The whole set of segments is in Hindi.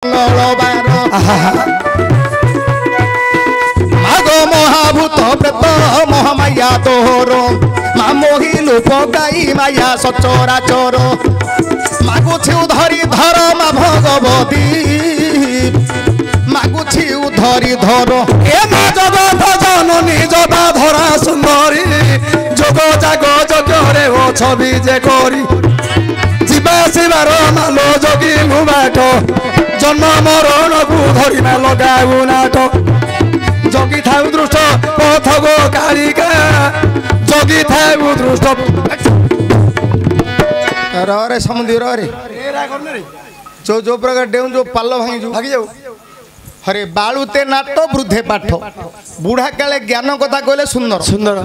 माग महाभूत प्रेत महामाया तोर मा मोहिलु पकाई माया सचरा चोर मागुछि धरी धर मा भगवती मागुछि धरी धर ए मा जगत जननी जटा धरा सुंदरी जोग जाग जगरे ओ छवि जे करी जीवा शिवार मालो जोगी मुबाट जन्म मरण को धरी मा लगाऊ नाट जोगी थाउ दृष्ट पथ गो कारिका जोगी थाउ दृष्ट रे समुद्र रे जो जो प्रकार डेउ जो पाल भांगी जाऊ हरे बालुते नाट वृद्धे पाठ बुढ़ा काले ज्ञान कथा कहले सुंदर सुंदर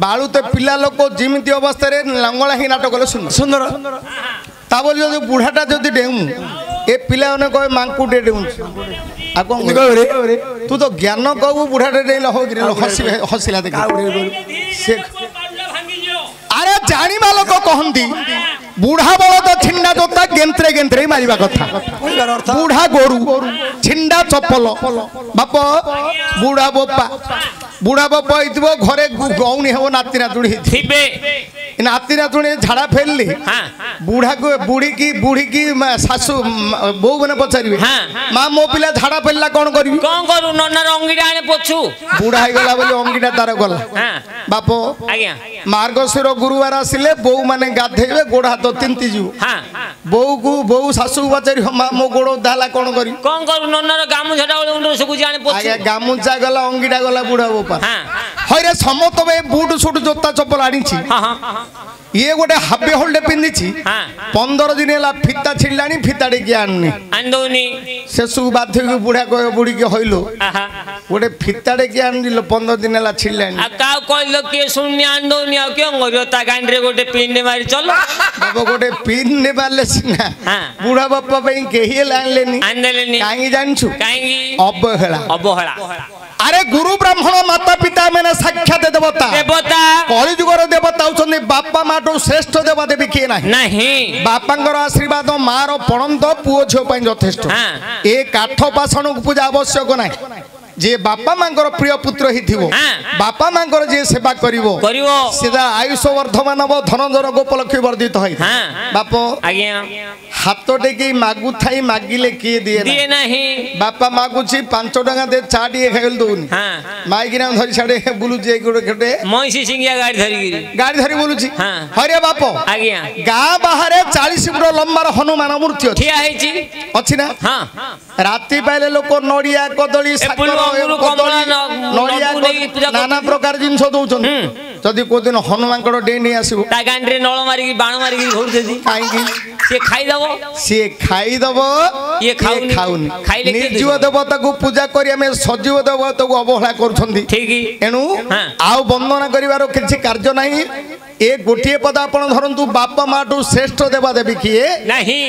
बालुते पिला लोक जिमिति अवस्था रे लंगला ही नाट कहले सुंदर सुंदर ता बोल जो बुढ़ाटा जदि डेउ ए पिला ने कहे मांकु डे डेउ आ कोन रे तू तो ज्ञान कहू बुढ़ाटे डेला हो गिरे हसिला देख से अरे जानी लोक कहंती बुढ़ा बल तो छिंडा जोता गेंत्रे गेंत्रे मारिबा कथा बुढ़ा गोरु छिंडा चप्पल बाप बुढ़ा बापा इतबो घरे गौनी हेबो नाती नातुड़ी थिबे नाती नातुड़ी झाड़ा फेलली बुढ़ा को बुढ़ी की सासू बो मने पचारिबे मां मो पिला झाड़ा फेलला कोन करबी कोन करू नन्ना अंगीडा आने पोछु बुढ़ा हे गला बोली अंगीडा तार गला बाप आज्ञा मार्गशीर गुरुवार आसिले बो माने गाधेबे गोड़ हाथ तिंती जीव बो सासू पचारि मो गोड़ दाला कोन करी कोन करू नन्ना गामुछाटा उंडो सुकु जाने पोछु आज्ञा गामुछा गला अंगीडा गला बुढ़ा बापा हरे समत बे बूट सूट जोता चप्पल आनी ये गोटे हाबे होल्डे पिंदी 15 दिन है फिता छिड़लानी फिता टेकी आनी से सब बाध्य बुढ़ा कह बुढ़ी के हईलो गोटे फिता टेकी आन 15 दिन है छिड़लानी गोटे पिन मारी चल बाबा गोटे पिन ने मारले सिना बुढ़ा बापा कही आनलेनी कहीं जानछु अवहेला अरे गुरु ब्राह्मण माता पिता मैंने साक्षात देवता कलिजुगर देवता होचंदी बापा माटो श्रेष्ठ देवा देवी किए नहीं बापांगर आशीर्वाद मार पणंत पुओ झियो पई यथेष्ट ए काठ पाषण पूजा आवश्यक नहीं जे बापा मांगर प्रिय पुत्र ही थिवो बापा मांगर जे सेवा करिवो सीधा आयुष वर्धमान हो धन जन गोपलक्ष्मी वर्धित होई बाप आज्ञा हाथ टेकी मागु थाई मागिले किए दिए नहीं बापा मागुची 5 टका दे चा टिए खाइल दोनी माइकिना धरी छाडे बुलुची गोटे मईसी सिंगिया गाड़ी धरी बुलुची हरे बाप आज्ञा गाँ बाहर 40 फुट लंबार हनुमान मूर्ति ठिया हेची अछि ना राति पाइले लोक नड़िया कदली नाना प्रकार जिनस दौन जदि को दिन हनुमान डे नहीं आसो गांडी नल मारिकी बाण मारिकी कहीं सी खाईदब ये खाऊनी निर्जीव देवता को पूजा करी सजीव देवता को अवहेला करेणु आउ वंदना कर कार्य नहीं ए गोटे पद आप धरतु बापा माटू श्रेष्ठ देवा देवी किए नहीं।